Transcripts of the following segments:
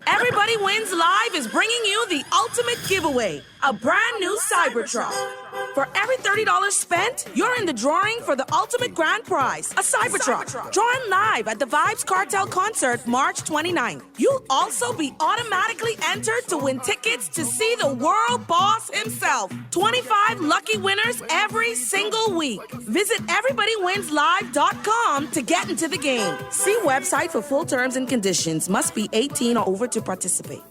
Everybody Wins Live is bringing you the ultimate giveaway, a brand new Cybertruck. For every $30 spent, you're in the drawing for the ultimate grand prize, a Cybertruck. Join live at the Vibes Cartel concert March 29th. You'll also be automatically entered to win tickets to see the world boss himself. 25 lucky winners every single week. Visit everybodywinslive.com to get into the game. See website for full terms and conditions. Must be 18 or over to participate.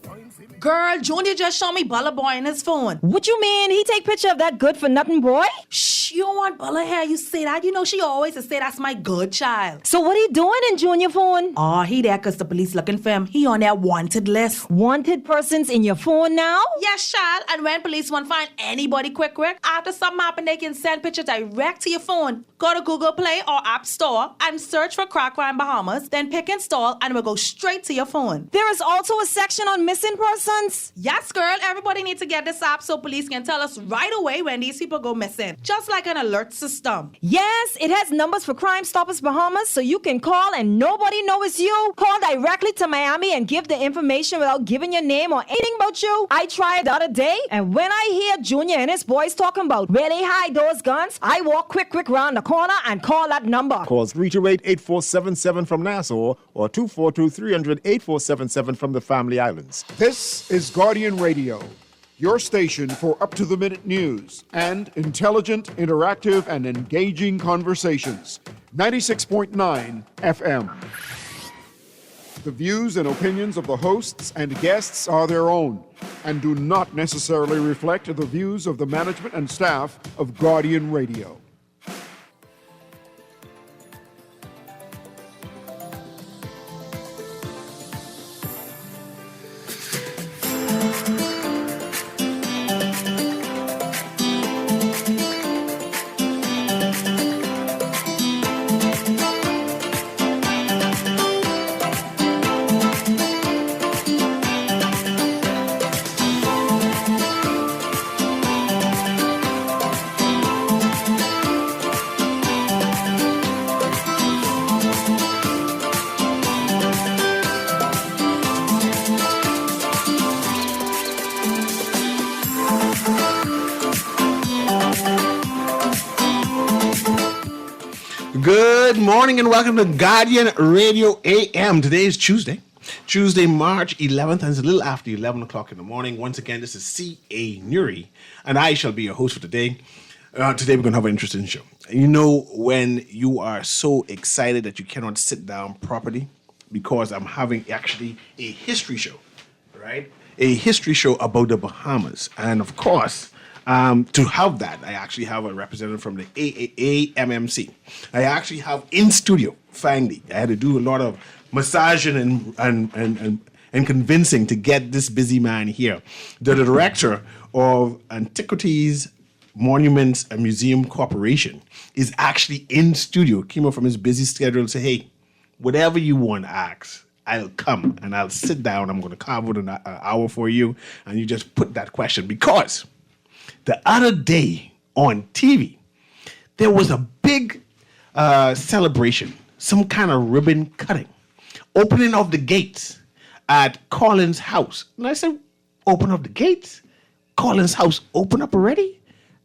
Girl, Junior just showed me Bella Boy in his phone. What you mean? He take picture of that good-for-nothing boy? Shh, you don't want Bella here. You say that. You know she always say that's my good child. So what he doing in Junior phone? Oh, he there because the police looking for him. He on their wanted list. Wanted persons in your phone now? Yes, child. And when police want to find anybody quick, after something happen, they can send pictures direct to your phone. Go to Google Play or App Store and search for Crack Crime Bahamas. Then pick install and it will go straight to your phone. There is also a section on missing persons? Yes, girl. Everybody needs to get this app so police can tell us right away when these people go missing. Just like an alert system. Yes, it has numbers for Crime Stoppers Bahamas, so you can call and nobody knows it's you. Call directly to Miami and give the information without giving your name or anything about you. I tried the other day, and when I hear Junior and his boys talking about where they hide those guns, I walk quick round the corner and call that number. Call 328-8477 from Nassau or 242-300-8477 from the Family Islands. This is Guardian Radio, your station for up-to-the-minute news and intelligent, interactive, and engaging conversations. 96.9 FM. The views and opinions of the hosts and guests are their own and do not necessarily reflect the views of the management and staff of Guardian Radio. Good morning and welcome to Guardian Radio AM. Today is Tuesday, March 11th, and it's a little after 11 o'clock in the morning. Once again, this is C.A. Newry, and I shall be your host for today. Today we're going to have an interesting show. You know, when you are so excited that you cannot sit down properly, because I'm having actually a history show, right? A history show about the Bahamas. And of course, to have that, I actually have a representative from the AMMC. I actually have in studio, finally. I had to do a lot of massaging and convincing to get this busy man here. The director of Antiquities, Monuments, and Museum Corporation is actually in studio. Came up from his busy schedule and said, hey, whatever you want to ask, I'll come and I'll sit down. I'm going to carve out an hour for you. And you just put that question because the other day on TV, there was a big celebration, some kind of ribbon cutting, opening of the gates at Collins' house. And I said, open up the gates? Collins' house open up already?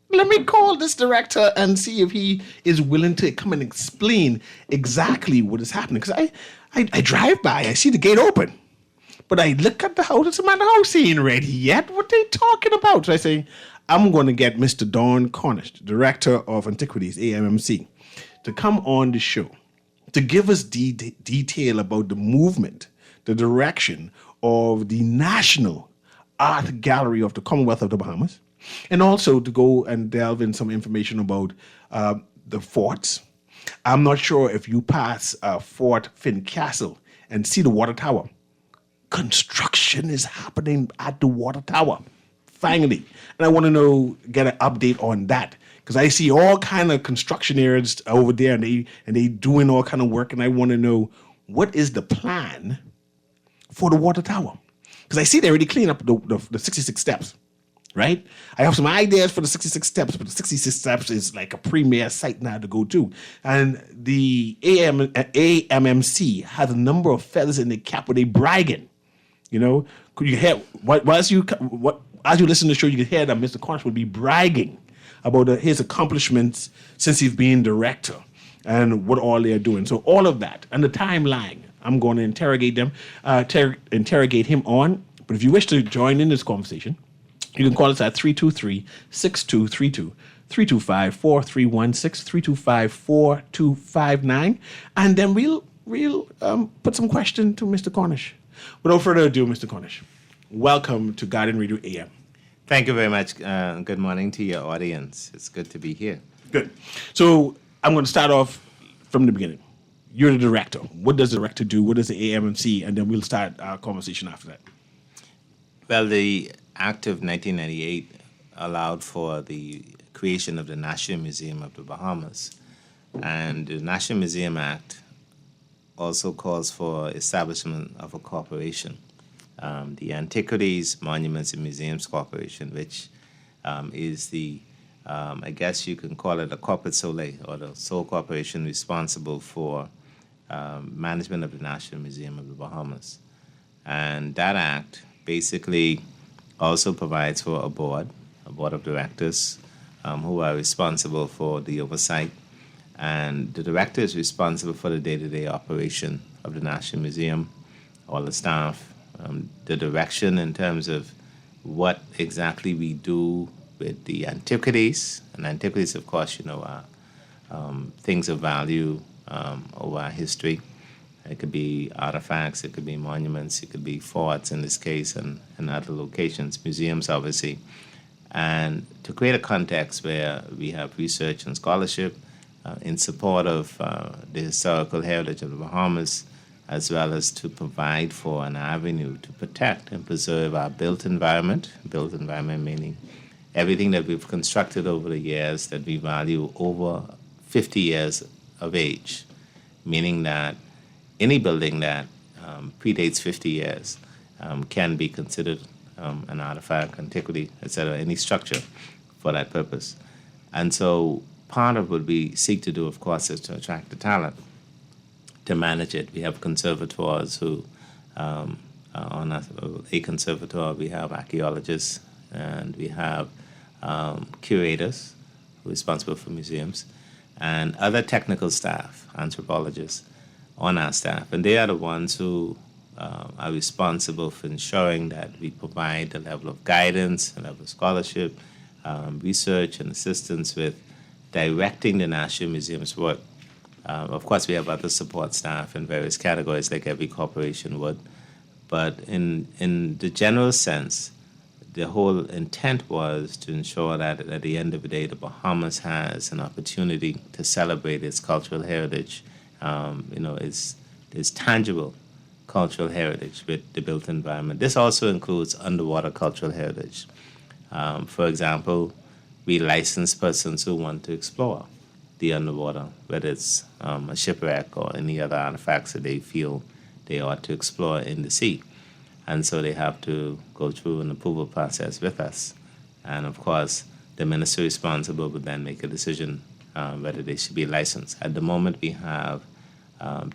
Let me call this director and see if he is willing to come and explain exactly what is happening. Because I drive by, I see the gate open. But I look at the house, it's man, the house ain't ready yet. What they talking about? So I say, I'm going to get Mr. Don Cornish, Director of Antiquities, AMMC, to come on the show to give us detail about the movement, the direction of the National Art Gallery of the Commonwealth of the Bahamas, and also to go and delve in some information about the forts. I'm not sure if you pass Fort Fincastle and see the water tower. Construction is happening at the water tower. Finally. And I want to get an update on that. Because I see all kind of construction areas over there and they doing all kind of work. And I want to know what is the plan for the water tower. Because I see they already cleaned up the 66 steps. Right? I have some ideas for the 66 steps, but the 66 steps is like a premier site now to go to. And the AMMC has a number of feathers in the cap where they bragging. You know, could you hear as you listen to the show, you could hear that Mr. Cornish would be bragging about his accomplishments since he's been director and what all they're doing. So all of that and the timeline, I'm going to interrogate him on. But if you wish to join in this conversation, you can call us at 323-6232, 325-4316, 325-4259, and then we'll put some question to Mr. Cornish. Without further ado, Mr. Cornish, welcome to Guardian Radio AM. Thank you very much. Good morning to your audience. It's good to be here. Good. So I'm going to start off from the beginning. You're the director. What does the director do? What does the AMMC? And then we'll start our conversation after that. Well, the Act of 1998 allowed for the creation of the National Museum of the Bahamas. And the National Museum Act also calls for establishment of a corporation, the Antiquities, Monuments, and Museums Corporation, which is the, I guess you can call it a corporate sole, or the sole corporation responsible for management of the National Museum of the Bahamas. And that act basically also provides for a board of directors who are responsible for the oversight. And the director is responsible for the day-to-day operation of the National Museum, all the staff, the direction in terms of what exactly we do with the antiquities. And antiquities, of course, are things of value over our history. It could be artifacts, it could be monuments, it could be forts in this case, and other locations, museums, obviously. And to create a context where we have research and scholarship in support of the historical heritage of the Bahamas, as well as to provide for an avenue to protect and preserve our built environment meaning everything that we've constructed over the years that we value over 50 years of age, meaning that any building that predates 50 years can be considered an artifact, antiquity, etc., any structure for that purpose. And so part of what we seek to do, of course, is to attract the talent to manage it. We have conservators who, on a conservator, we have archaeologists, and we have curators who are responsible for museums, and other technical staff, anthropologists, on our staff. And they are the ones who are responsible for ensuring that we provide the level of guidance, the level of scholarship, research, and assistance with directing the National Museum's work. Of course, we have other support staff in various categories, like every corporation would. But in the general sense, the whole intent was to ensure that at the end of the day, the Bahamas has an opportunity to celebrate its cultural heritage, its tangible cultural heritage with the built environment. This also includes underwater cultural heritage. For example, we license persons who want to explore the underwater, whether it's a shipwreck or any other artifacts that they feel they ought to explore in the sea. And so they have to go through an approval process with us. And of course, the minister responsible would then make a decision whether they should be licensed. At the moment, we have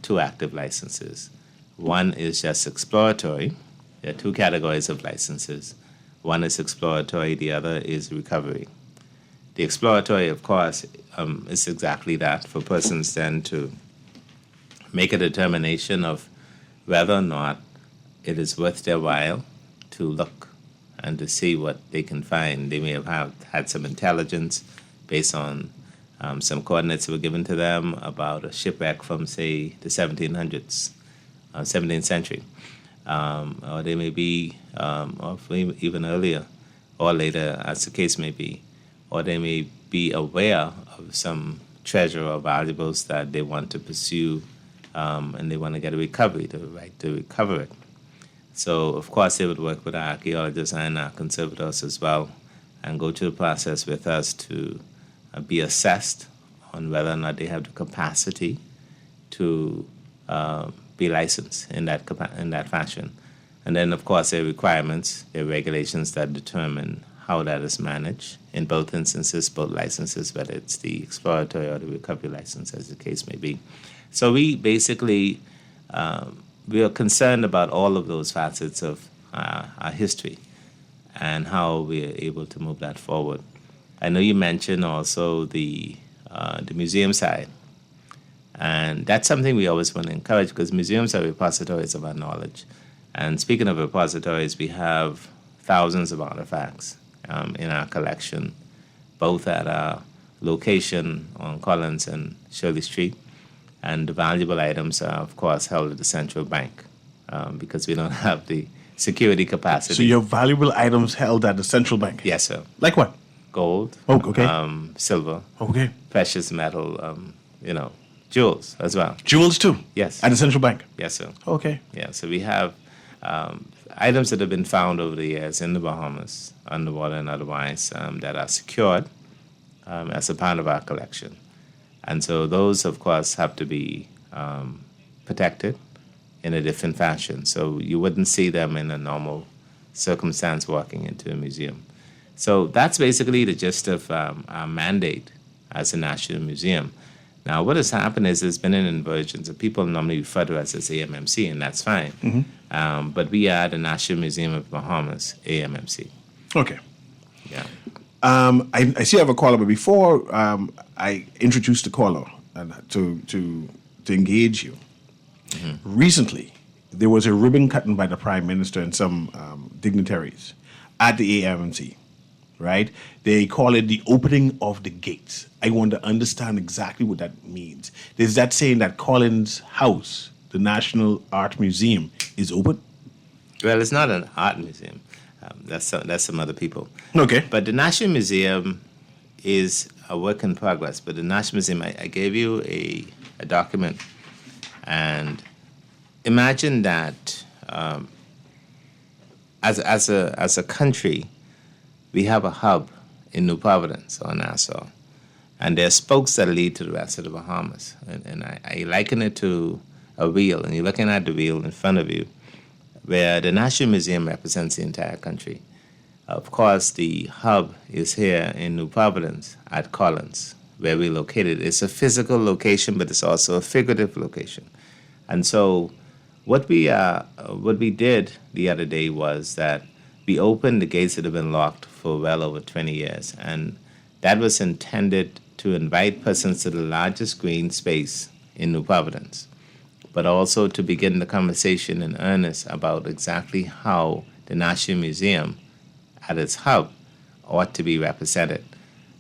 2 active licenses. One is just exploratory. There are 2 categories of licenses. One is exploratory, the other is recovery. The exploratory, of course, is exactly that, for persons then to make a determination of whether or not it is worth their while to look and to see what they can find. They may have had some intelligence based on some coordinates that were given to them about a shipwreck from, say, the 1700s, 17th century. Or they may be, or even earlier or later, as the case may be. Or they may be aware of some treasure or valuables that they want to pursue, and they want to get a recovery, the right to recover it. So, of course, they would work with our archaeologists and our conservators as well, and go through the process with us to be assessed on whether or not they have the capacity to be licensed in that fashion. And then, of course, there are requirements, there are regulations that determine how that is managed in both instances, both licenses, whether it's the exploratory or the recovery license, as the case may be. So we basically, we are concerned about all of those facets of our history and how we are able to move that forward. I know you mentioned also the museum side, and that's something we always want to encourage because museums are repositories of our knowledge. And speaking of repositories, we have thousands of artifacts in our collection, both at our location on Collins and Shirley Street, and the valuable items are, of course, held at the central bank because we don't have the security capacity. So your valuable items held at the central bank? Yes, sir. Like what? Gold. Oh, okay. Silver. Okay. Precious metal. Jewels as well. Jewels too? Yes. At the central bank? Yes, sir. Okay. Yeah. So we have items that have been found over the years in the Bahamas, underwater and otherwise, that are secured as a part of our collection. And so those, of course, have to be protected in a different fashion. So you wouldn't see them in a normal circumstance walking into a museum. So that's basically the gist of our mandate as a national museum. Now, what has happened is there's been an invergence. People normally refer to us as AMMC, and that's fine. Mm-hmm. But we are the National Museum of Bahamas, AMMC. Okay. Yeah. I see I have a caller, but before I introduce the caller to engage you, recently there was a ribbon cutting by the Prime Minister and some dignitaries at the AMC, right? They call it the opening of the gates. I want to understand exactly what that means. Is that saying that Collins House, the National Art Museum, is open? Well, it's not an art museum. That's some other people. Okay. But the National Museum is a work in progress. But the National Museum, I gave you a document, and imagine that as a country, we have a hub in New Providence or Nassau, and there are spokes that lead to the rest of the Bahamas. And I liken it to a wheel, and you're looking at the wheel in front of you, where the National Museum represents the entire country. Of course, the hub is here in New Providence at Collins, where we're located. It's a physical location, but it's also a figurative location. And so what we did the other day was that we opened the gates that have been locked for well over 20 years. And that was intended to invite persons to the largest green space in New Providence, but also to begin the conversation in earnest about exactly how the National Museum at its hub ought to be represented.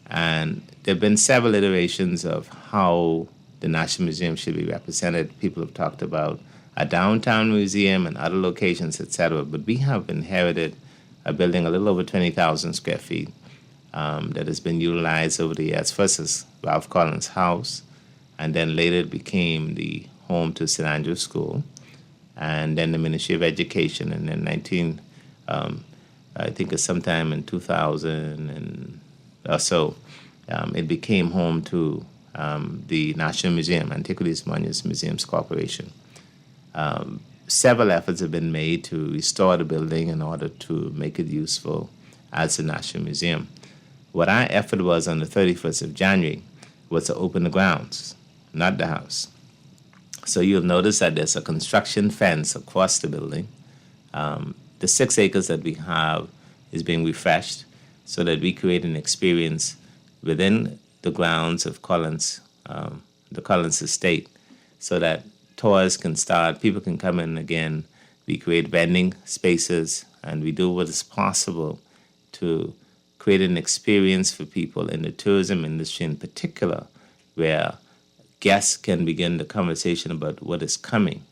And there have been several iterations of how the National Museum should be represented. People have talked about a downtown museum and other locations, etc. But we have inherited a building a little over 20,000 square feet that has been utilized over the years. First as Ralph Collins House, and then later it became the home to St. Andrew's School, and then the Ministry of Education, and then I think it's sometime in 2000 and or so, it became home to the National Museum, Antiquities Monuments Museums Corporation. Several efforts have been made to restore the building in order to make it useful as a National Museum. What our effort was on the 31st of January was to open the grounds, not the house. So you'll notice that there's a construction fence across the building. The 6 acres that we have is being refreshed so that we create an experience within the grounds of Collins, the Collins estate, so that tours can start, people can come in again. We create vending spaces, and we do what is possible to create an experience for people in the tourism industry in particular, where guests can begin the conversation about what is coming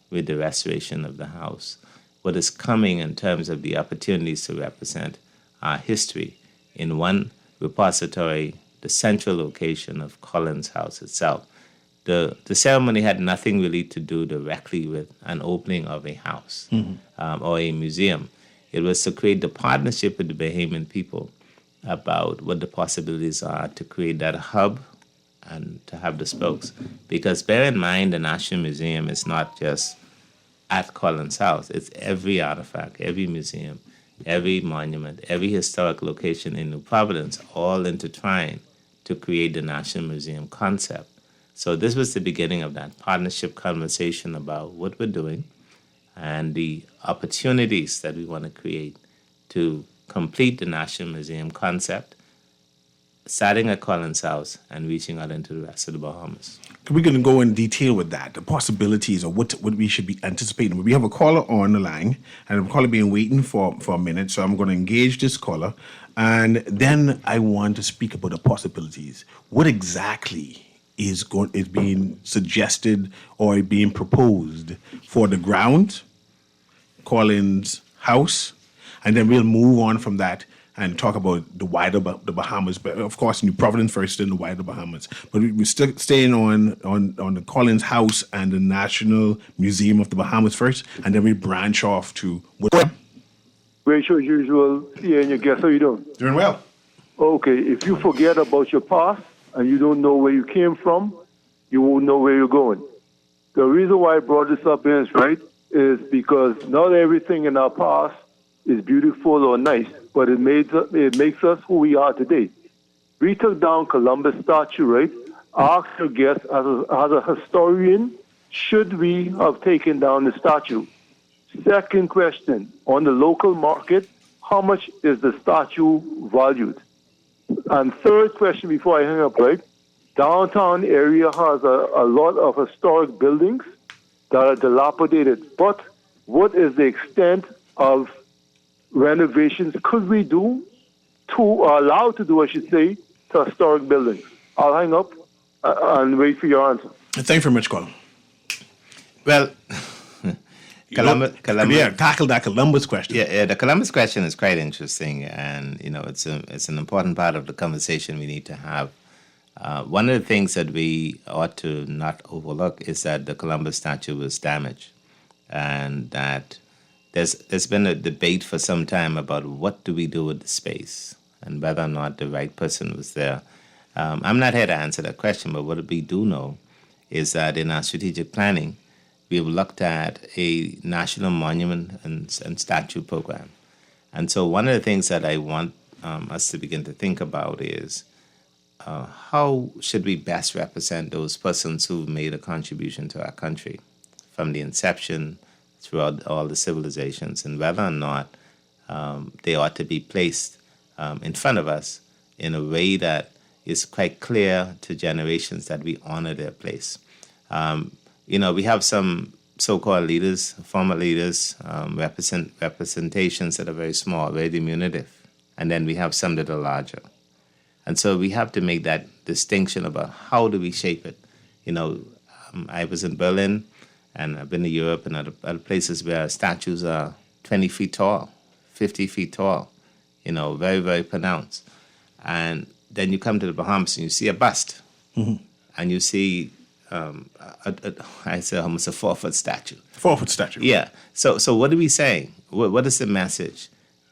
with the restoration of the house, what is coming in terms of the opportunities to represent our history in one repository, the central location of Collins House itself. The ceremony had nothing really to do directly with an opening of a house or a museum. It was to create the partnership with the Bahamian people about what the possibilities are to create that hub and to have the spokes. Because bear in mind, the National Museum is not just at Collins House. It's every artifact, every museum, every monument, every historic location in New Providence, all intertwined to create the National Museum concept. So this was the beginning of that partnership conversation about what we're doing and the opportunities that we want to create to complete the National Museum concept, starting at Collins House and reaching out into the rest of the Bahamas. We're going to go in detail with that, the possibilities of what we should be anticipating. We have a caller on the line, and the caller been waiting for a minute, so I'm going to engage this caller, and then I want to speak about the possibilities. What exactly is being suggested or being proposed for the ground, Collins House, and then we'll move on from that and talk about the wider the Bahamas, but of course New Providence first, then the wider Bahamas. But we're still staying on the Collins House and the National Museum of the Bahamas first, and then we branch off to what? Great show as usual. Yeah, and your guest, how you doing? Doing well. Okay, if you forget about your past and you don't know where you came from, you won't know where you're going. The reason why I brought this up is because not everything in our past is beautiful or nice, but it makes us who we are today. We took down Columbus statue, right? Ask your guest, as a historian, should we have taken down the statue? Second question, on the local market, how much is the statue valued? And third question before I hang up, right? Downtown area has a lot of historic buildings that are dilapidated, but what is the extent of renovations could we do or allowed to do, I should say, to historic buildings? I'll hang up and wait for your answer. Thanks very much, Colin. Well, Columbus, yeah, tackle that Columbus question. Yeah, the Columbus question is quite interesting, and it's an important part of the conversation we need to have. One of the things that we ought to not overlook is that the Columbus statue was damaged, and that there's been a debate for some time about what do we do with the space and whether or not the right person was there. I'm not here to answer that question, but what we do know is that in our strategic planning, we've looked at a national monument and statue program. And so one of the things that I want us to begin to think about is how should we best represent those persons who've made a contribution to our country from the inception throughout all the civilizations, and whether or not they ought to be placed in front of us in a way that is quite clear to generations that we honor their place. We have some so-called leaders, former leaders, representations that are very small, very diminutive, and then we have some that are larger. And so we have to make that distinction about how do we shape it. I was in Berlin, and I've been to Europe and other places where statues are 20 feet tall, 50 feet tall, very, very pronounced. And then you come to the Bahamas and you see a bust, and you see, I say almost a 4-foot statue. 4-foot statue. Yeah. So what are we saying? What is the message?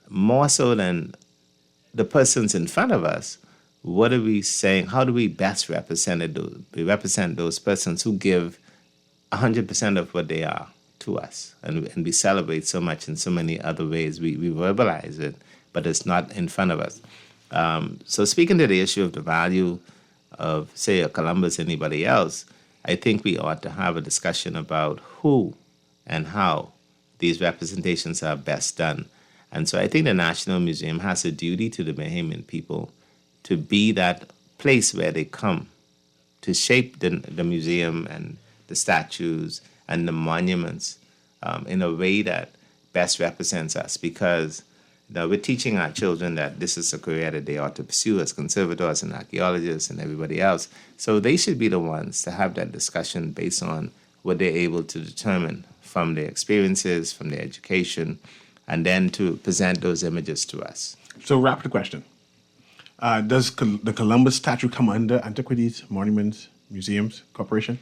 More so than the persons in front of us, what are we saying? How do we best represent those persons who give 100% of what they are to us, and we celebrate so much in so many other ways. We verbalize it, but it's not in front of us. So speaking to the issue of the value of, say, a Columbus, anybody else, I think we ought to have a discussion about who and how these representations are best done. And so I think the National Museum has a duty to the Bahamian people to be that place where they come to shape the museum and the statues and the monuments in a way that best represents us, because we're teaching our children that this is a career that they ought to pursue as conservators and archaeologists and everybody else. So they should be the ones to have that discussion based on what they're able to determine from their experiences, from their education, and then to present those images to us. So wrap the question. Does the Columbus statue come under Antiquities, Monuments, Museums Corporation?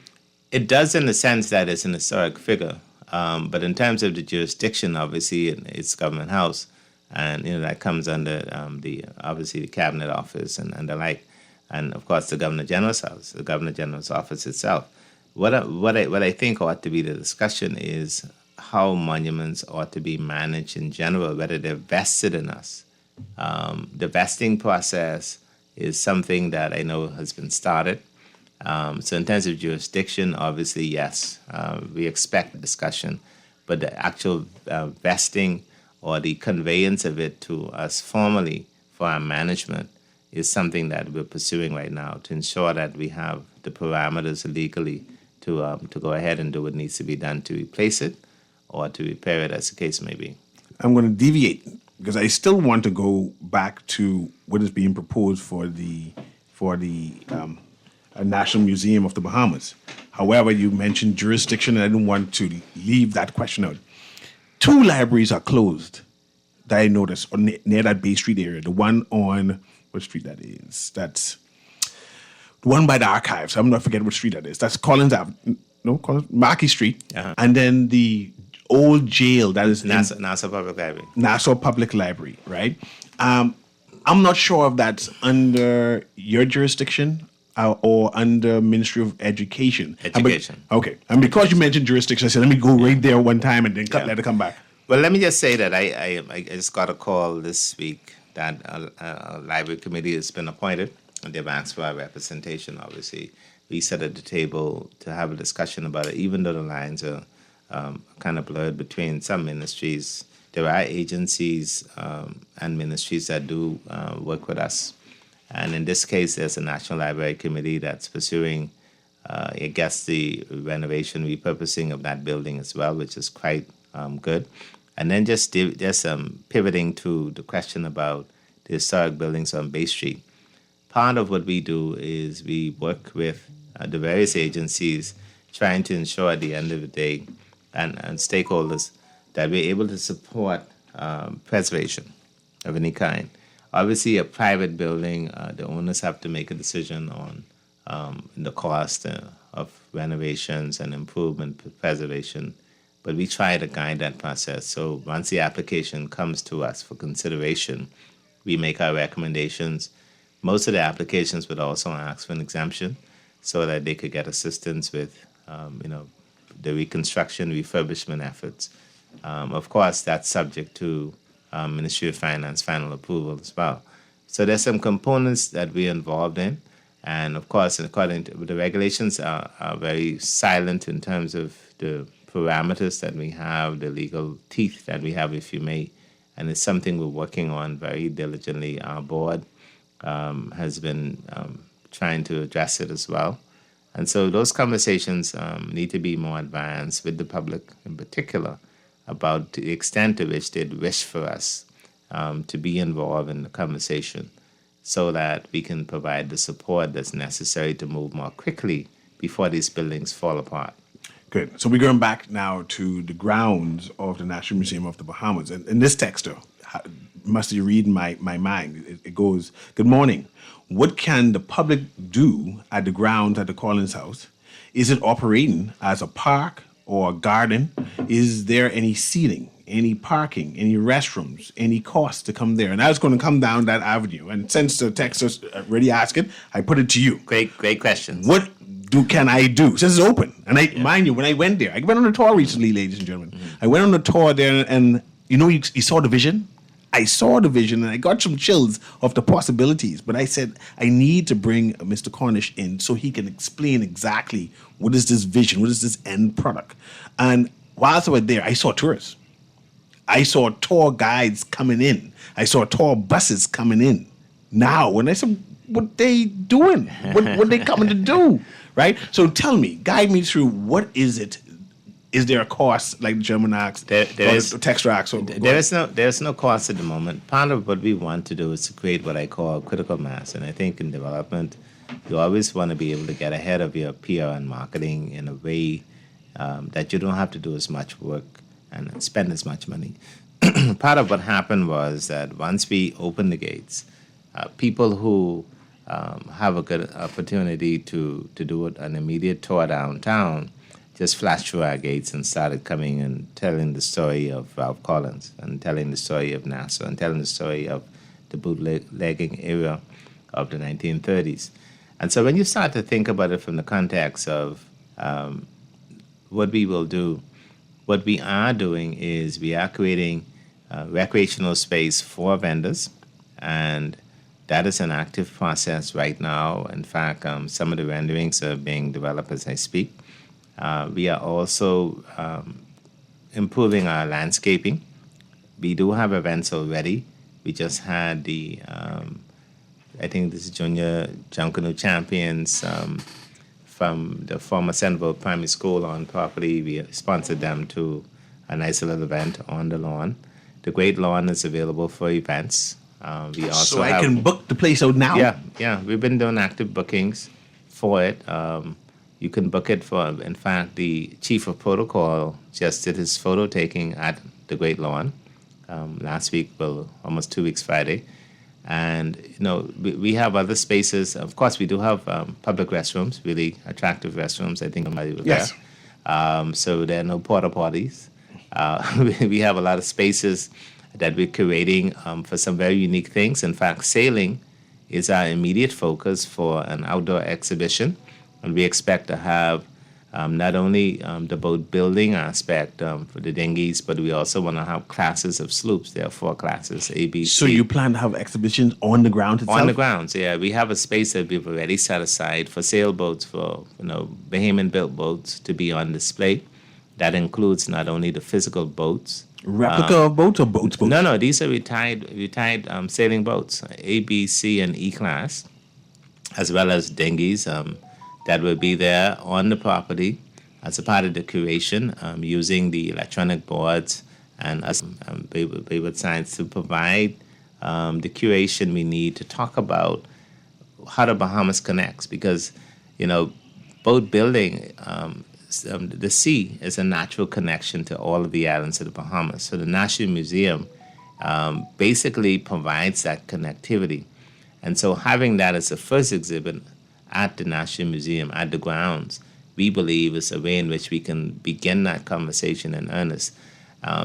It does, in the sense that it's an historic figure, but in terms of the jurisdiction, obviously, it's Government House, and that comes under the Cabinet Office and the like, and of course the Governor General's House, the Governor General's Office itself. What I think ought to be the discussion is how monuments ought to be managed in general, whether they're vested in us. The vesting process is something that I know has been started. So in terms of jurisdiction, obviously, yes, we expect discussion. but the actual vesting or the conveyance of it to us formally for our management is something that we're pursuing right now to ensure that we have the parameters legally to go ahead and do what needs to be done to replace it or to repair it, as the case may be. I'm going to deviate because I still want to go back to what is being proposed for the National Museum of the Bahamas. However, you mentioned jurisdiction, and I didn't want to leave that question out. 2 libraries are closed that I noticed near that Bay Street area. The one on, what street that is? That's the one by the archives. I'm not forgetting what street that is. That's Collins Avenue. No, Marquis Street. Uh-huh. And then the old jail that is Nassau Public Library. Nassau Public Library, right? I'm not sure if that's under your jurisdiction or under Ministry of Education. Education. Okay. And because you mentioned jurisdiction, I said, let me go right there one time and then let it come back. Well, let me just say that I just got a call this week that a library committee has been appointed, and they've asked for our representation, obviously. We sat at the table to have a discussion about it, even though the lines are kind of blurred between some ministries. There are agencies and ministries that do work with us. And in this case, there's a National Library Committee that's pursuing, I guess, the renovation, repurposing of that building as well, which is quite good. And then just pivoting to the question about the historic buildings on Bay Street. Part of what we do is we work with the various agencies trying to ensure at the end of the day and stakeholders that we're able to support preservation of any kind. Obviously, a private building, the owners have to make a decision on the cost of renovations and improvement, preservation. But we try to guide that process. So once the application comes to us for consideration, we make our recommendations. Most of the applications would also ask for an exemption so that they could get assistance with, the reconstruction, refurbishment efforts. Of course, that's subject to Ministry of Finance final approval as well. So there's some components that we're involved in. And of course, according to the regulations are very silent in terms of the parameters that we have, the legal teeth that we have, if you may. And it's something we're working on very diligently. Our board has been trying to address it as well. And so those conversations need to be more advanced with the public in particular about the extent to which they'd wish for us to be involved in the conversation so that we can provide the support that's necessary to move more quickly before these buildings fall apart. Good. So we're going back now to the grounds of the National Museum of the Bahamas. And in this text, though, must you read my mind? It goes, good morning. What can the public do at the grounds at the Collins House? Is it operating as a park or a garden? Is there any seating, any parking, any restrooms, any costs to come there? And I was going to come down that avenue. And since the text is already asking, I put it to you. Great questions. What can I do? Since it's open. And mind you, when I went there, I went on a tour recently, ladies and gentlemen. Mm-hmm. I went on a tour there and you saw the vision? I saw the vision and I got some chills of the possibilities. But I said, I need to bring Mr. Cornish in so he can explain exactly what is this vision, what is this end product. And whilst I was there, I saw tourists. I saw tour guides coming in. I saw tour buses coming in. Now, when I said, what they doing? What they coming to do? Right? So tell me, guide me through, what is it? Is there a cost, like the German asked, the texture asked? There's no cost at the moment. Part of what we want to do is to create what I call critical mass. And I think in development, you always want to be able to get ahead of your PR and marketing in a way that you don't have to do as much work and spend as much money. Part of what happened was that once we opened the gates, people who have a good opportunity to do an immediate tour downtown just flashed through our gates and started coming and telling the story of Ralph Collins and telling the story of Nassau and telling the story of the bootlegging era of the 1930s. And so when you start to think about it from the context of what we will do, what we are doing is we are creating recreational space for vendors, and that is an active process right now. In fact, some of the renderings are being developed as I speak. We are also improving our landscaping. We do have events already. We just had I think this is Junior Junkanoo Champions from the former Centerville Primary School on property. We sponsored them to a nice little event on the lawn. The Great Lawn is available for events. We also So I can book the place out now? Yeah. We've been doing active bookings for it. You can book it for, in fact, the chief of protocol just did his photo taking at the Great Lawn last week, almost 2 weeks Friday. And, we have other spaces. Of course, we do have public restrooms, really attractive restrooms. I think somebody was Yes. there. So there are no porta potties. We have a lot of spaces that we're curating for some very unique things. In fact, sailing is our immediate focus for an outdoor exhibition. And we expect to have not only the boat building aspect for the dinghies, but we also want to have classes of sloops. There are 4 classes, A, B, C. So you plan to have exhibitions on the ground itself? On the grounds, yeah. We have a space that we've already set aside for sailboats, for Bahamian-built boats to be on display. That includes not only the physical boats. Replica of boats or boats? No. These are retired sailing boats, A, B, C, and E class, as well as dinghies that will be there on the property as a part of the curation, using the electronic boards and us, Baywood Science, to provide the curation we need to talk about how the Bahamas connects. Because, boat building, the sea is a natural connection to all of the islands of the Bahamas. So the National Museum basically provides that connectivity. And so having that as the first exhibit at the National Museum, at the grounds, we believe is a way in which we can begin that conversation in earnest.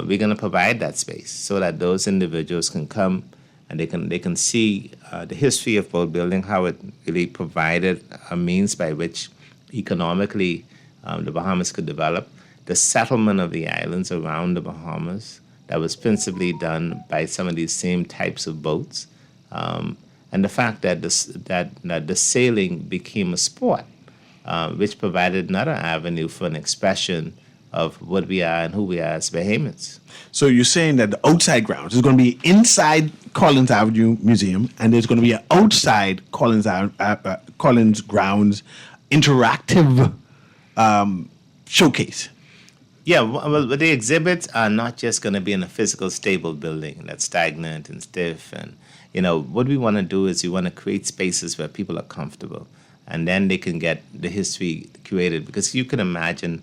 We're going to provide that space so that those individuals can come and they can see the history of boat building, how it really provided a means by which economically the Bahamas could develop, the settlement of the islands around the Bahamas that was principally done by some of these same types of boats, and the fact that the sailing became a sport, which provided another avenue for an expression of what we are and who we are as Bahamians. So you're saying that the outside grounds is going to be inside Collins Avenue Museum, and there's going to be an outside Collins Grounds interactive showcase. Yeah, well, the exhibits are not just going to be in a physical, stable building that's stagnant and stiff. And, what we want to do is we want to create spaces where people are comfortable. And then they can get the history curated. Because you can imagine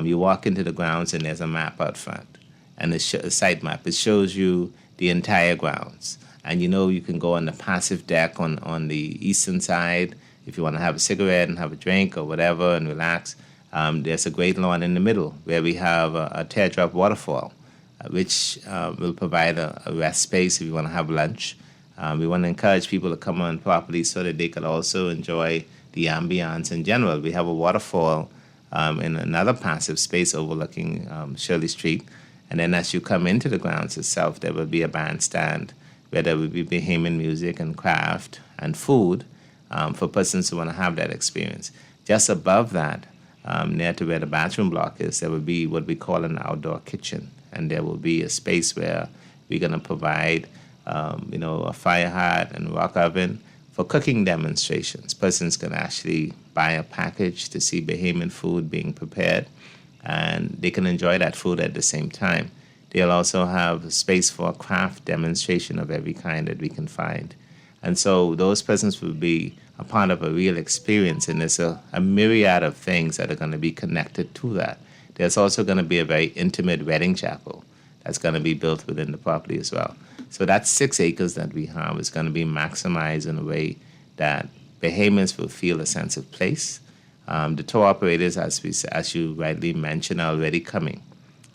you walk into the grounds and there's a map out front. And a site map. It shows you the entire grounds. And you can go on the passive deck on the eastern side if you want to have a cigarette and have a drink or whatever and relax. There's a great lawn in the middle where we have a teardrop waterfall, which will provide a rest space if you want to have lunch. We want to encourage people to come on property so that they could also enjoy the ambiance in general. We have a waterfall in another passive space overlooking Shirley Street. And then as you come into the grounds itself, there will be a bandstand where there will be Bahamian music and craft and food for persons who want to have that experience. Just above that, near to where the bathroom block is, there will be what we call an outdoor kitchen. And there will be a space where we're going to provide, a fire hat and rock oven for cooking demonstrations. Persons can actually buy a package to see Bahamian food being prepared, and they can enjoy that food at the same time. They'll also have space for a craft demonstration of every kind that we can find. And so those persons will be a part of a real experience, and there's a myriad of things that are going to be connected to that. There's also going to be a very intimate wedding chapel that's going to be built within the property as well. So that 6 acres that we have is going to be maximized in a way that Bahamians will feel a sense of place. The tour operators, as you rightly mentioned, are already coming.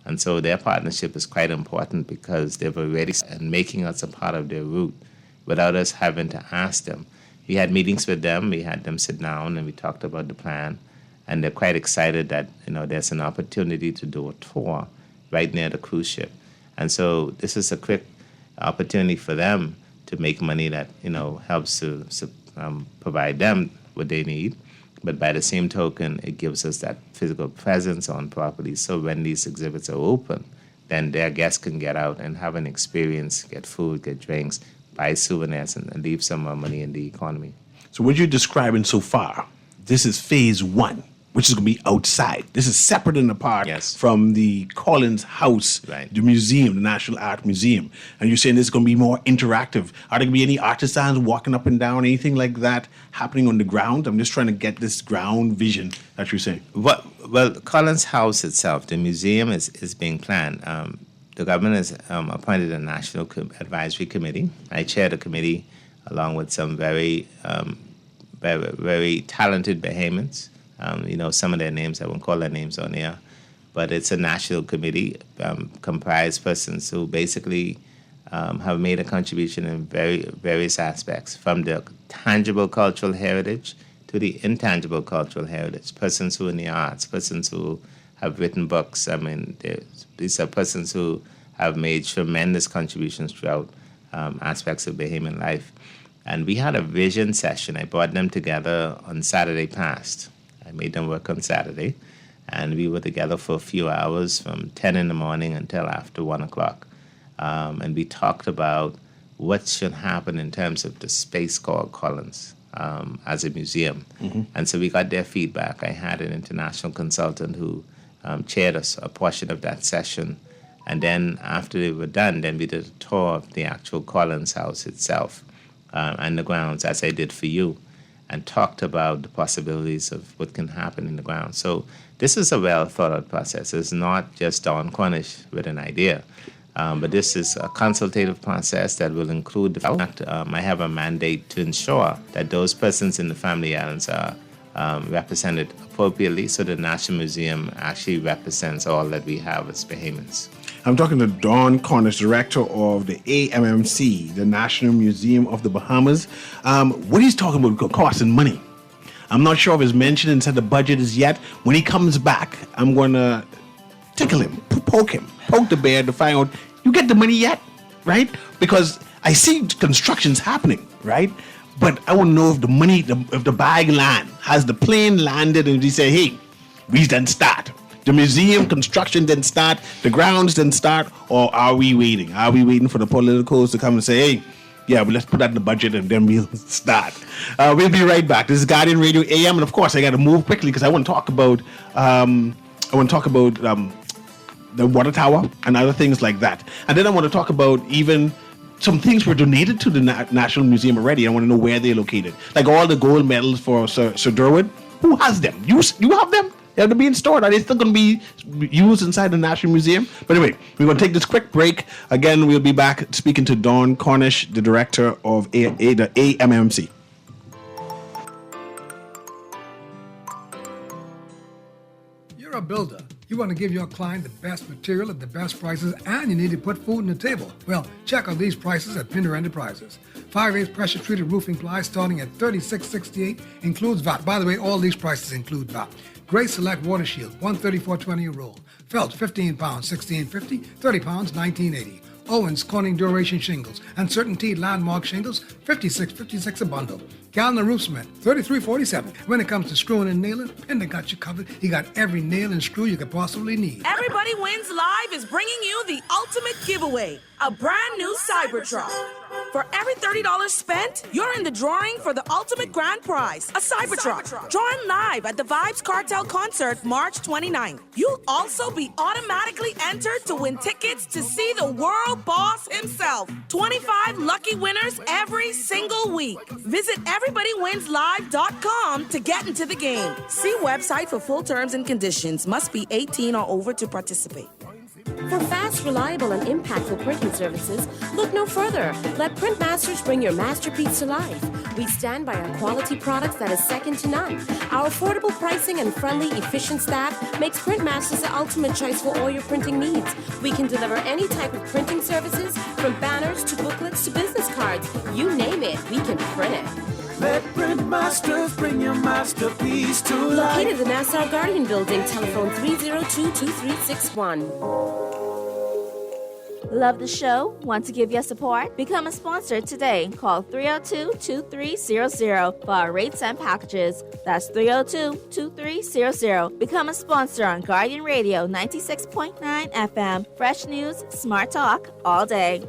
And so their partnership is quite important because they've already and making us a part of their route without us having to ask them. We had meetings with them, we had them sit down and we talked about the plan, and they're quite excited that there's an opportunity to do a tour right near the cruise ship. And so this is a quick opportunity for them to make money that helps to provide them what they need. But by the same token, it gives us that physical presence on property. So when these exhibits are open, then their guests can get out and have an experience, get food, get drinks, buy souvenirs, and leave some more money in the economy. So what you're describing so far, this is phase one, which is going to be outside. This is separate and apart from the Collins House, the museum, the National Art Museum. And you're saying this is going to be more interactive. Are there going to be any artisans walking up and down, anything like that happening on the ground? I'm just trying to get this ground vision that you're saying. Well, Collins House itself, the museum is being planned. The government has appointed a National Advisory Committee. I chair the committee along with some very, very talented Bahamians. Some of their names, I won't call their names on air, but it's a national committee comprised persons who basically have made a contribution in various aspects, from the tangible cultural heritage to the intangible cultural heritage. Persons who are in the arts, persons who have written books. I mean, these are persons who have made tremendous contributions throughout aspects of Bahamian life. And we had a vision session. I brought them together on Saturday past. I made them work on Saturday, and we were together for a few hours from 10 in the morning until after 1 o'clock. And we talked about what should happen in terms of the space called Collins as a museum. Mm-hmm. And so we got their feedback. I had an international consultant who chaired us a portion of that session. And then after they were done, then we did a tour of the actual Collins House itself and the grounds, as I did for you, and talked about the possibilities of what can happen in the ground. So this is a well thought out process. It's not just Don Cornish with an idea, but this is a consultative process that will include the fact I have a mandate to ensure that those persons in the family islands are represented appropriately, so the National Museum actually represents all that we have as Bahamians. I'm talking to Don Cornish, director of the AMMC, the National Museum of the Bahamas. What he's talking about cost and money. I'm not sure if it's mentioned inside the budget as yet. When he comes back, I'm going to tickle him, poke the bear to find out, you get the money yet, right? Because I see constructions happening, right? But I want to know if the money, if the bag land, has the plane landed and we say, hey, we didn't start. The museum construction didn't start, the grounds didn't start, or are we waiting? Are we waiting for the politicals to come and say, hey, yeah, well, let's put that in the budget and then we'll start. We'll be right back. This is Guardian Radio AM, and of course, I got to move quickly because I want to talk about the water tower and other things like that. And then I want to talk about even some things were donated to the National Museum already. I want to know where they're located. Like all the gold medals for Sir Derwin. Who has them? You have them? They're being stored. Are they still going to be used inside the National Museum? But anyway, we're going to take this quick break. Again, we'll be back speaking to Don Cornish, the director of the AMMC. You're a builder. You want to give your client the best material at the best prices, and you need to put food on the table. Well, check out these prices at Pinder Enterprises. 5/8 pressure-treated roofing ply starting at $36.68, includes VAT. By the way, all these prices include VAT. Gray Select Water Shield, $134.20 a roll. Felt, 15 pounds, $16.50, 30 pounds, $19.80. Owens Corning Duration Shingles and Certainty Landmark Shingles, $56.56 a bundle. Gallon Roof Cement, $33.47. When it comes to screwing and nailing, Pinder got you covered. He got every nail and screw you could possibly need. Everybody Wins Live is bringing you the ultimate giveaway, a brand new Cybertruck. For every $30 spent, you're in the drawing for the ultimate grand prize, a Cybertruck. Join live at the Vibes Cartel concert March 29th. You'll also be automatically entered to win tickets to see the world boss himself. 25 lucky winners every single week. Visit everybodywinslive.com to get into the game. See website for full terms and conditions. Must be 18 or over to participate. For fast, reliable, and impactful printing services, look no further. Let Printmasters bring your masterpiece to life. We stand by our quality products that is second to none. Our affordable pricing and friendly, efficient staff makes Printmasters the ultimate choice for all your printing needs. We can deliver any type of printing services, from banners to booklets to business cards. You name it, we can print it. Let Printmasters bring your masterpiece to life. Located in the Nassau Guardian Building, telephone 302-2361. Love the show? Want to give your support? Become a sponsor today. Call 302-2300 for our rates and packages. That's 302-2300. Become a sponsor on Guardian Radio 96.9 FM. Fresh news, smart talk, all day.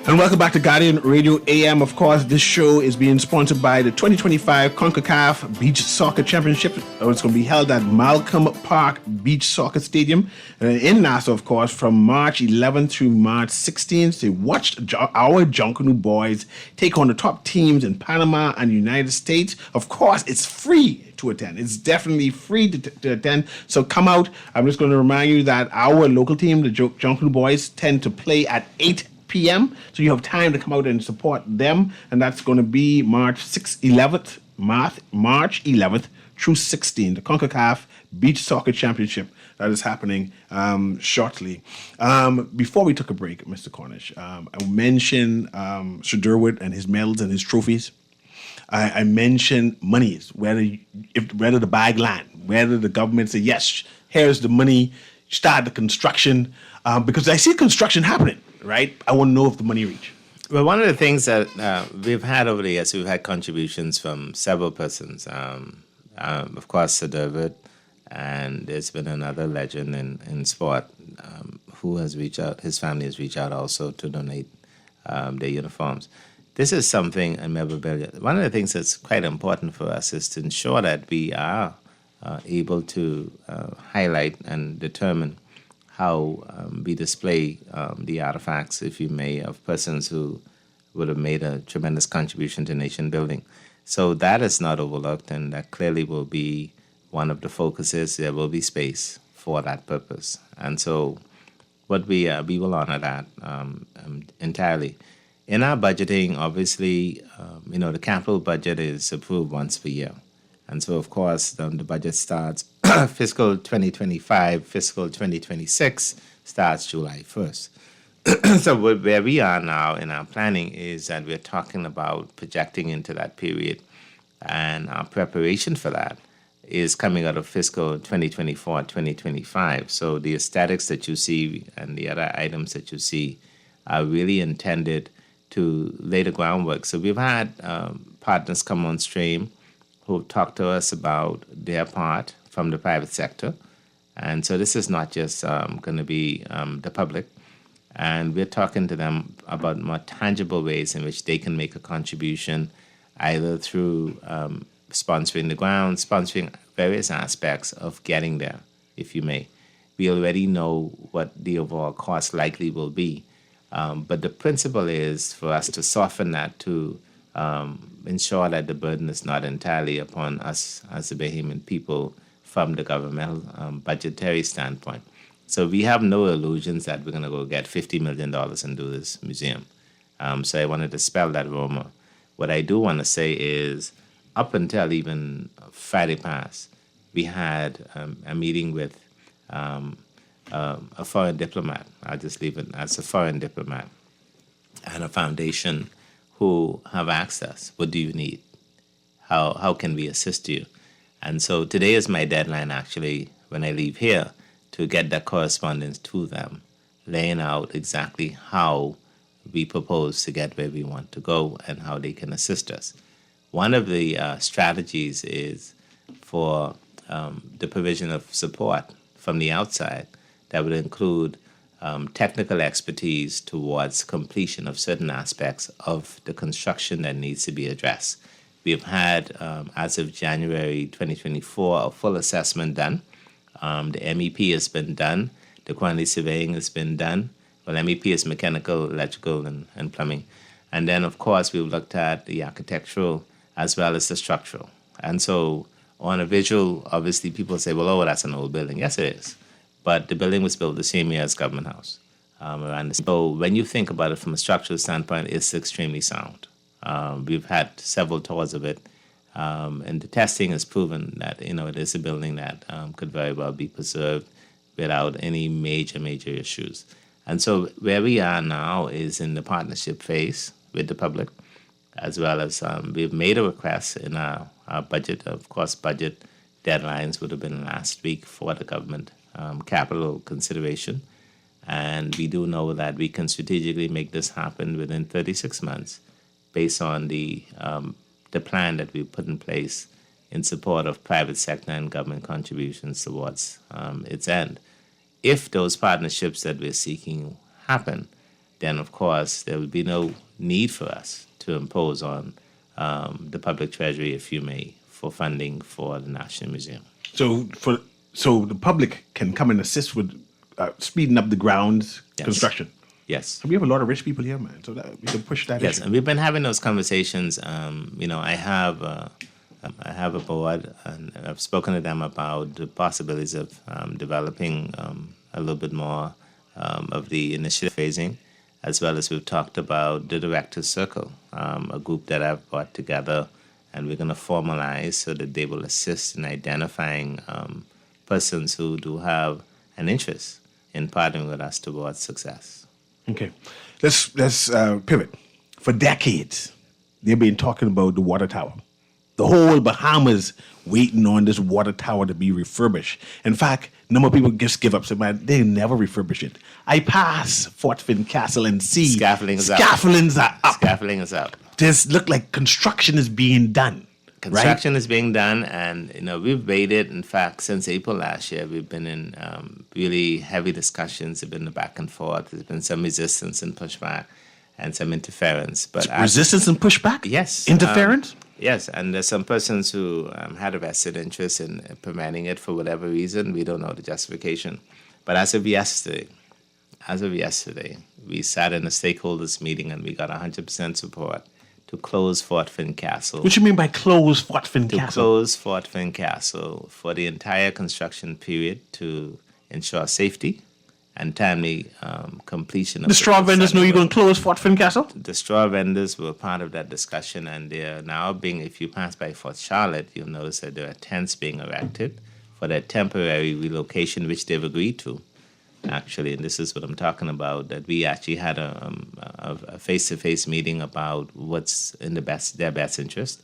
And welcome back to Guardian Radio AM. Of course, this show is being sponsored by the 2025 CONCACAF Beach Soccer Championship. It's going to be held at Malcolm Park Beach Soccer Stadium in Nassau, of course, from March 11th through March 16th. So watch our Junkanoo boys take on the top teams in Panama and United States. Of course, it's free to attend. It's definitely free to attend. So come out. I'm just going to remind you that our local team, the Junkanoo boys, tend to play at 8 p.m. So you have time to come out and support them, and that's going to be March 11th through 16th, the CONCACAF Beach Soccer Championship that is happening shortly. Before we took a break, Mr. Cornish, I mentioned Sir Durwood and his medals and his trophies. I mentioned monies, whether to buy land, whether the government say, yes, here's the money, start the construction, because I see construction happening. Right? I want to know if the money reach. Well, one of the things that we've had over the years, we've had contributions from several persons. Of course, Sir David, and there's been another legend in sport who has reached out. His family has reached out also to donate their uniforms. This is something, one of the things that's quite important for us is to ensure that we are able to highlight and determine how we display the artifacts, if you may, of persons who would have made a tremendous contribution to nation building. So that is not overlooked, and that clearly will be one of the focuses. There will be space for that purpose. And so what we will honor that entirely. In our budgeting, obviously, the capital budget is approved once per year. And so, of course, the budget starts fiscal 2025, fiscal 2026 starts July 1st. So where we are now in our planning is that we're talking about projecting into that period. And our preparation for that is coming out of fiscal 2024, 2025. So the aesthetics that you see and the other items that you see are really intended to lay the groundwork. So we've had partners come on stream who talk to us about their part from the private sector. And so this is not just going to be the public. And we're talking to them about more tangible ways in which they can make a contribution, either through sponsoring the ground, sponsoring various aspects of getting there, if you may. We already know what the overall cost likely will be. But the principle is for us to soften that to ensure that the burden is not entirely upon us as the Bahamian people from the governmental budgetary standpoint. So we have no illusions that we're going to go get $50 million and do this museum. So I wanted to spell that rumor. What I do want to say is, up until even Friday past, we had a meeting with a foreign diplomat. I'll just leave it as a foreign diplomat, and a foundation who have asked us, what do you need? How can we assist you? And so today is my deadline, actually, when I leave here, to get that correspondence to them, laying out exactly how we propose to get where we want to go and how they can assist us. One of the strategies is for the provision of support from the outside that would include technical expertise towards completion of certain aspects of the construction that needs to be addressed. We have had, as of January 2024, a full assessment done. The MEP has been done. The quantity surveying has been done. Well, MEP is mechanical, electrical, and plumbing. And then, of course, we've looked at the architectural as well as the structural. And so on a visual, obviously, people say, well, oh, that's an old building. Yes, it is. But the building was built the same year as Government House. So when you think about it from a structural standpoint, it's extremely sound. We've had several tours of it. And the testing has proven that, it is a building that could very well be preserved without any major issues. And so where we are now is in the partnership phase with the public, as well as we've made a request in our budget. Of course, budget deadlines would have been last week for the government capital consideration. And we do know that we can strategically make this happen within 36 months based on the plan that we put in place in support of private sector and government contributions towards its end. If those partnerships that we're seeking happen, then of course there will be no need for us to impose on the public treasury, if you may, for funding for the National Museum. So the public can come and assist with speeding up the grounds construction. Yes. We have a lot of rich people here, man, so that we can push that. Yes, issue. and we've been having those conversations. I have a board, and I've spoken to them about the possibilities of developing a little bit more of the initiative phasing, as well as we've talked about the Directors Circle, a group that I've brought together, and we're going to formalize so that they will assist in identifying persons who do have an interest in partnering with us towards success. Okay, let's pivot. For decades, they've been talking about the water tower. The whole Bahamas waiting on this water tower to be refurbished. In fact, a number of people just give up. Say, man, they never refurbish it. I pass Fort Finn Castle and see Scaffoldings are up. Scaffolding is up. This look like construction is being done. Construction is being done, and we've waited. In fact, since April last year, we've been in really heavy discussions. There's been a back and forth. There's been some resistance and pushback, and some interference. But resistance and pushback? Yes. Interference? Yes, and there's some persons who had a vested interest in preventing it for whatever reason. We don't know the justification. But as of yesterday, we sat in a stakeholders meeting and we got 100% support to close Fort Finn Castle. What you mean by close Fort Finn Castle? To close Fort Finn Castle for the entire construction period to ensure safety and timely completion of the straw vendors know you're going to close Fort Finn Castle? The straw vendors were part of that discussion, and they're now if you pass by Fort Charlotte, you'll notice that there are tents being erected for their temporary relocation, which they've agreed to. Actually, and this is what I'm talking about, that we actually had a face-to-face meeting about what's in their best interest.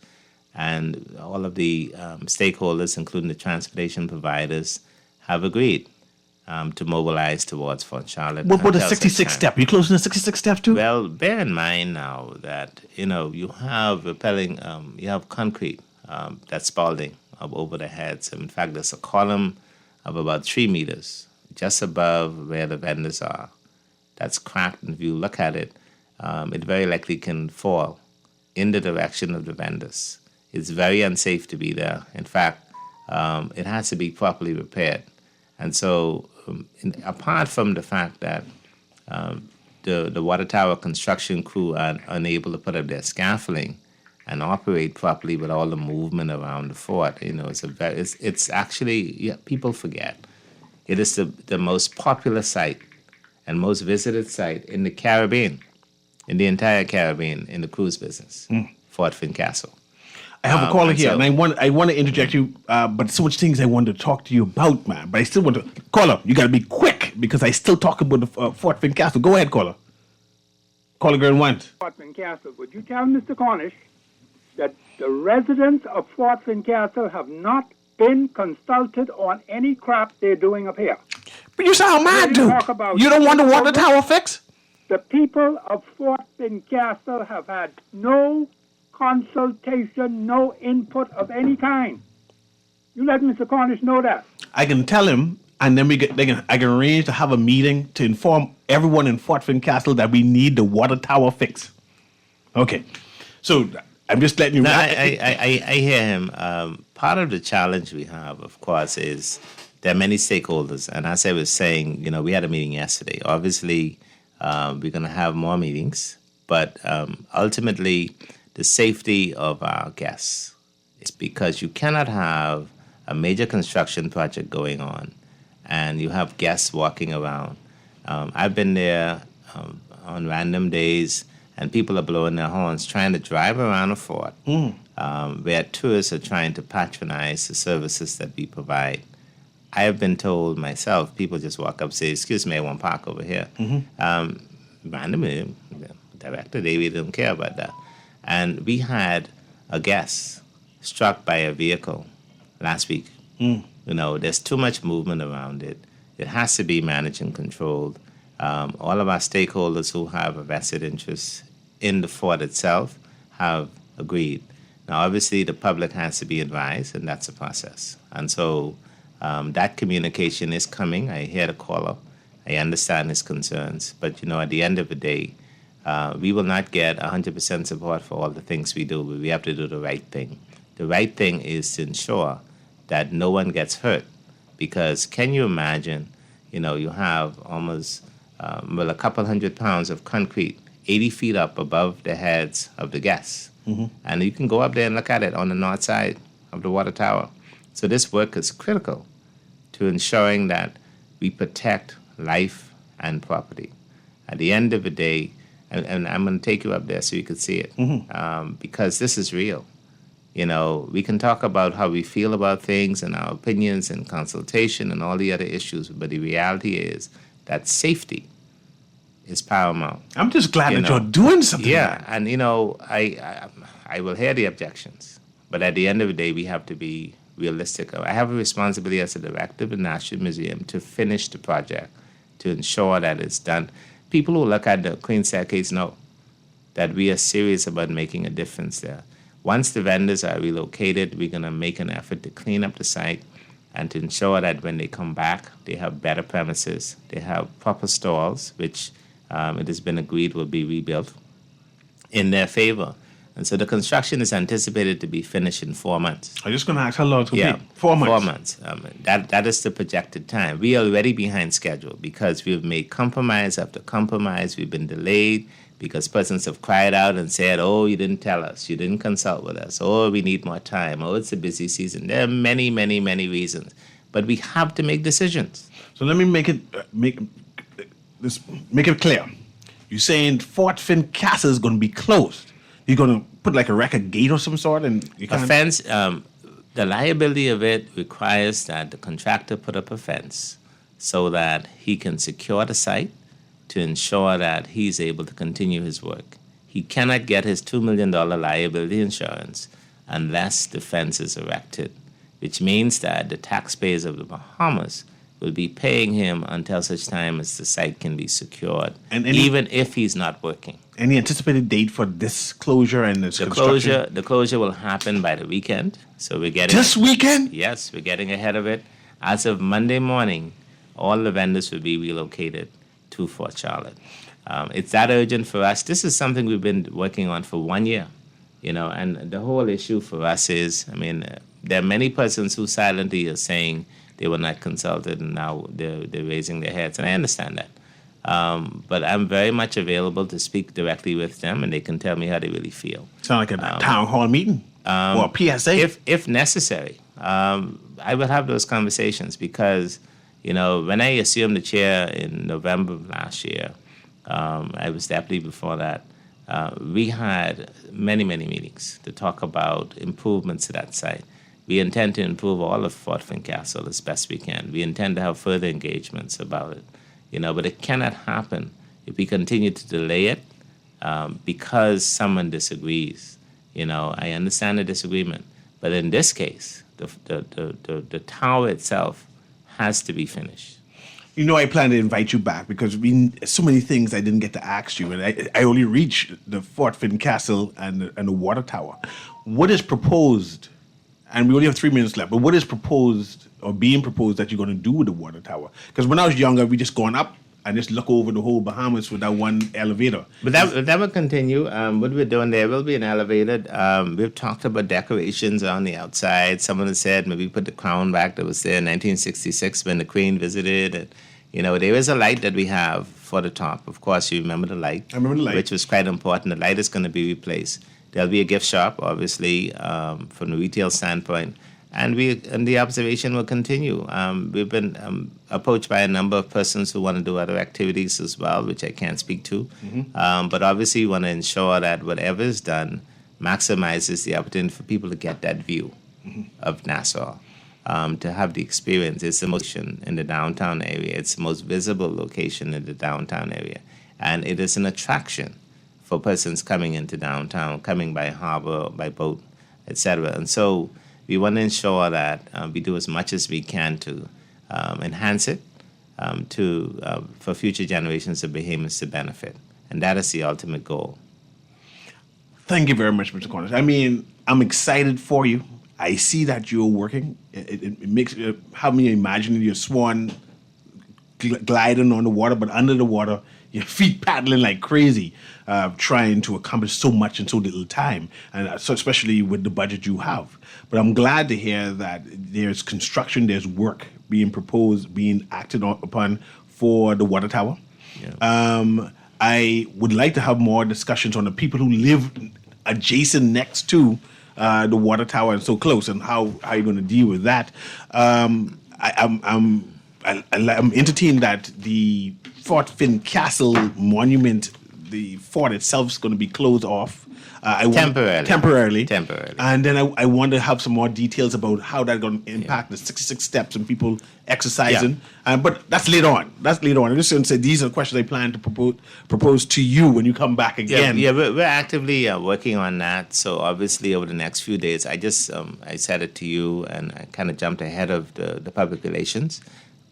And all of the stakeholders, including the transportation providers, have agreed to mobilize towards Fort Charlotte. What about the 66 step? Are you closing the 66 step too? Well, bear in mind now that, you have you have concrete that's spalding up over the heads. In fact, there's a column of about 3 meters just above where the vendors are. That's cracked, and if you look at it, it very likely can fall in the direction of the vendors. It's very unsafe to be there. In fact, it has to be properly repaired. And so, apart from the fact that the water tower construction crew are unable to put up their scaffolding and operate properly with all the movement around the fort, it's actually, people forget. It is the most popular site and most visited site in the Caribbean, in the entire Caribbean, in the cruise business, Fort Finn Castle. I have a caller here, and I want to interject you, but so much things I want to talk to you about, man. But I still want to... Caller, you got to be quick, because I still talk about the Fort Finn Castle. Go ahead, caller. Caller girl 1. Fort Finn Castle, would you tell Mr. Cornish that the residents of Fort Finn Castle have not been consulted on any crap they're doing up here? But you sound mad, dude. You don't want the water tower fix? The people of Fort Finn Castle have had no consultation, no input of any kind. You let Mr. Cornish know that. I can tell him, and then I can arrange to have a meeting to inform everyone in Fort Finn Castle that we need the water tower fix. Okay. So I'm just letting you know. I hear him. Part of the challenge we have, of course, is there are many stakeholders. And as I was saying, we had a meeting yesterday. Obviously, we're going to have more meetings. But ultimately, the safety of our guests is because you cannot have a major construction project going on and you have guests walking around. I've been there on random days, and people are blowing their horns trying to drive around a fort where tourists are trying to patronize the services that we provide. I have been told myself, people just walk up and say, excuse me, I want to park over here. Randomly, the director, they don't care about that. And we had a guest struck by a vehicle last week. You know, there's too much movement around it. It has to be managed and controlled. All of our stakeholders who have a vested interest in the fort itself have agreed. Now, obviously, the public has to be advised, and that's a process. And so that communication is coming. I hear the caller. I understand his concerns. But, you know, at the end of the day, we will not get 100% support for all the things we do, but we have to do the right thing. The right thing is to ensure that no one gets hurt. Because can you imagine, you know, you have almost, a couple 100 pounds of concrete 80 feet up above the heads of the guests. And you can go up there and look at it on the north side of the water tower. So this work is critical to ensuring that we protect life and property. At the end of the day, and I'm going to take you up there so you can see it, because this is real. You know, we can talk about how we feel about things and our opinions and consultation and all the other issues, but the reality is that safety is paramount. I'm just glad that you're doing something. Yeah, and you know, I will hear the objections, but at the end of the day, we have to be realistic. I have a responsibility as a director of the National Museum to finish the project, to ensure that it's done. People who look at the Queen's Staircase know that we are serious about making a difference there. Once the vendors are relocated, we're going to make an effort to clean up the site and to ensure that when they come back, they have better premises, they have proper stalls, which it has been agreed will be rebuilt in their favor. And so the construction is anticipated to be finished in 4 months. I'm just going to ask how long it's going to take. 4 months. 4 months. That is the projected time. We are already behind schedule because we've made compromise after compromise. We've been delayed because persons have cried out and said, oh, you didn't tell us. You didn't consult with us. Oh, we need more time. Oh, it's a busy season. There are many, many, many reasons. But we have to make decisions. So let me make it clear. You're saying Fort Finn Castle is going to be closed. You're going to put like a record gate or some sort, and you can't... A fence. The liability of it requires that the contractor put up a fence so that he can secure the site to ensure that he's able to continue his work. He cannot get his $2 million liability insurance unless the fence is erected, which means that the taxpayers of the Bahamas will be paying him until such time as the site can be secured, and even if he's not working. Any anticipated date for this closure and this construction? The closure will happen by the weekend. So we're getting... This weekend? Yes, we're getting ahead of it. As of Monday morning, all the vendors will be relocated to Fort Charlotte. It's that urgent for us. This is something we've been working on for 1 year, you know, and the whole issue for us is, I mean, there are many persons who silently are saying they were not consulted, and now they're raising their heads, and I understand that. But I'm very much available to speak directly with them, and they can tell me how they really feel. Sound like a town hall meeting or a PSA? If necessary. I will have those conversations because, you know, when I assumed the chair in November of last year, I was deputy before that, we had many, many meetings to talk about improvements to that site. We intend to improve all of Fort Fincastle as best we can. We intend to have further engagements about it, you know, but it cannot happen if we continue to delay it because someone disagrees. You know, I understand the disagreement, but in this case, the tower itself has to be finished. You know, I plan to invite you back because so many things I didn't get to ask you, and I only reached the Fort Fincastle and the water tower. What is proposed? And we only have 3 minutes left, but what is proposed or being proposed that you're going to do with the water tower? Because when I was younger, we just going up and just look over the whole Bahamas with that one elevator. But that will continue. What we're doing there will be an elevator. We've talked about decorations on the outside. Someone has said maybe put the crown back that was there in 1966 when the Queen visited. And, you know, there is a light that we have for the top. Of course, you remember the light. I remember the light. Which was quite important. The light is going to be replaced. There'll be a gift shop, obviously, from the retail standpoint. And the observation will continue. We've been approached by a number of persons who want to do other activities as well, which I can't speak to. Mm-hmm. But obviously, we want to ensure that whatever is done maximizes the opportunity for people to get that view of Nassau. to have the experience. It's the most in the downtown area. It's the most visible location in the downtown area. And it is an attraction for persons coming into downtown, coming by harbor, by boat, etc. And so we want to ensure that we do as much as we can to enhance it for future generations of Bahamians to benefit. And that is the ultimate goal. Thank you very much, Mr. Cornish. I mean, I'm excited for you. I see that you're working. It makes help me imagine your swan gliding on the water, but under the water, your feet paddling like crazy, trying to accomplish so much in so little time, and so especially with the budget you have. But I'm glad to hear that there's construction, there's work being proposed, being acted upon for the water tower. Yeah. I would like to have more discussions on the people who live adjacent next to the water tower and so close, and how you're going to deal with that. I'm entertained that the Fort Finn Castle monument, the fort itself, is going to be closed off. Temporarily. And then I want to have some more details about how that's going to impact the 66 steps and people exercising. Yeah. But that's later on. I'm just going to say these are the questions I plan to propose to you when you come back again. Yeah, we're actively working on that. So obviously over the next few days, I just I said it to you and I kind of jumped ahead of the public relations.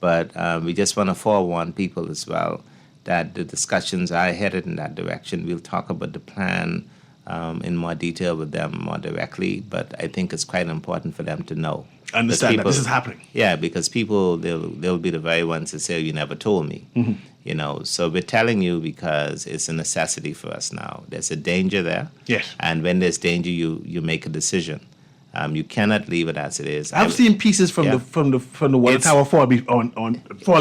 But we just want to forewarn people as well that the discussions are headed in that direction. We'll talk about the plan in more detail with them more directly, but I think it's quite important for them to know. Understand that this is happening. Yeah, because people, they'll be the very ones that say, you never told me. Mm-hmm. So we're telling you because it's a necessity for us now. There's a danger there. Yes. And when there's danger, you make a decision. You cannot leave it as it is. I've seen pieces from the water tower fall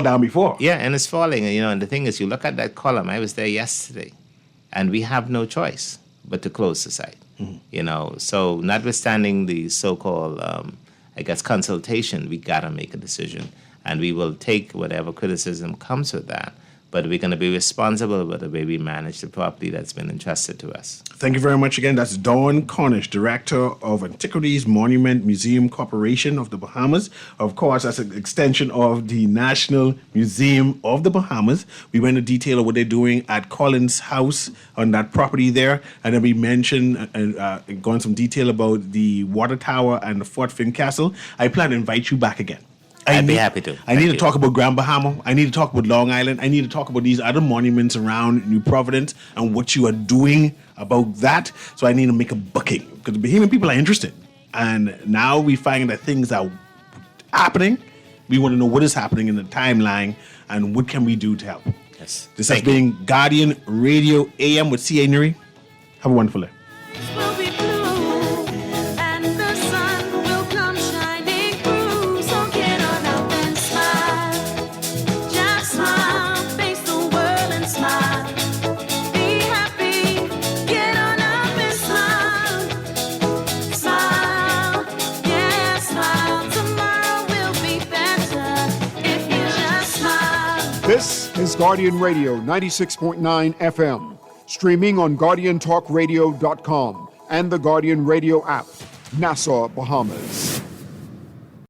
down before. Yeah, and it's falling. And the thing is, you look at that column. I was there yesterday, and we have no choice but to close the site. Mm-hmm. So notwithstanding the so-called, consultation, we gotta make a decision, and we will take whatever criticism comes with that. But we're going to be responsible with the way we manage the property that's been entrusted to us. Thank you very much again. That's Dawn Cornish, Director of Antiquities Monument Museum Corporation of the Bahamas. Of course, that's an extension of the National Museum of the Bahamas. We went into detail of what they're doing at Collins House on that property there. And then we mentioned and gone some detail about the water tower and the Fort Finn Castle. I plan to invite you back again. I'd be happy to. I need to talk about Grand Bahama. I need to talk about Long Island. I need to talk about these other monuments around New Providence and what you are doing about that. So I need to make a booking because the Bahamian people are interested. And now we find that things are happening. We want to know what is happening in the timeline and what can we do to help. Yes. This has been Guardian Radio AM with C.A. Newry. Have a wonderful day. This is Guardian Radio 96.9 FM, streaming on GuardianTalkRadio.com and the Guardian Radio app, Nassau, Bahamas.